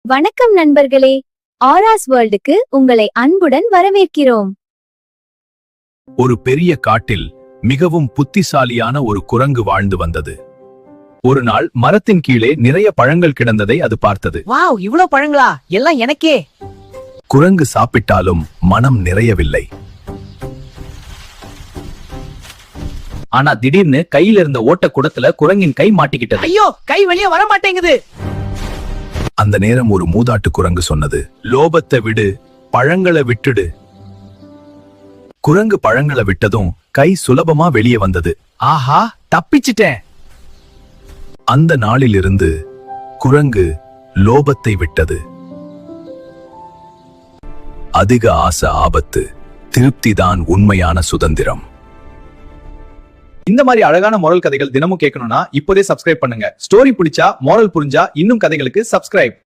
வணக்கம் நண்பர்களே, ஆராஸ் வேர்ல்டுக்கு உங்களை அன்புடன் வரவேற்கிறோம். ஒரு பெரிய காட்டில் மிகவும் புத்திசாலியான ஒரு குரங்கு வாழ்ந்து வந்தது. ஒரு நாள் மரத்தின் கீழே நிறைய பழங்கள் கிடந்ததை அது பார்த்தது. வாவ், இவ்ளோ பழங்களா? எல்லாம் எனக்கே. குரங்கு சாப்பிட்டாலும் மனம் நிறையவில்லை. ஆனா திடீர்னு கையில இருந்த ஓட்ட குடத்துல குரங்கின் கை மாட்டிக்கிட்டது. ஐயோ, கை வெளியே வர மாட்டேங்குது. அந்த நேரம் ஒரு மூதாட்டு குரங்கு சொன்னது, லோபத்தை விடு, பழங்களை விட்டுடு. குரங்கு பழங்களை விட்டதும் கை சுலபமா வெளியே வந்தது. ஆஹா, தப்பிச்சிட்டேன். அந்த நாளிலிருந்து குரங்கு லோபத்தை விட்டது. அதிக ஆசை ஆபத்து, திருப்திதான் உண்மையான சுதந்திரம். இந்த மாதிரி அழகான மோரல் கதைகள் தினமும் கேட்கணும்னா இப்போதே சப்ஸ்கிரைப் பண்ணுங்க. ஸ்டோரி பிடிச்சா, மோரல் புரிஞ்சா இன்னும் கதைகளுக்கு சப்ஸ்கிரைப்.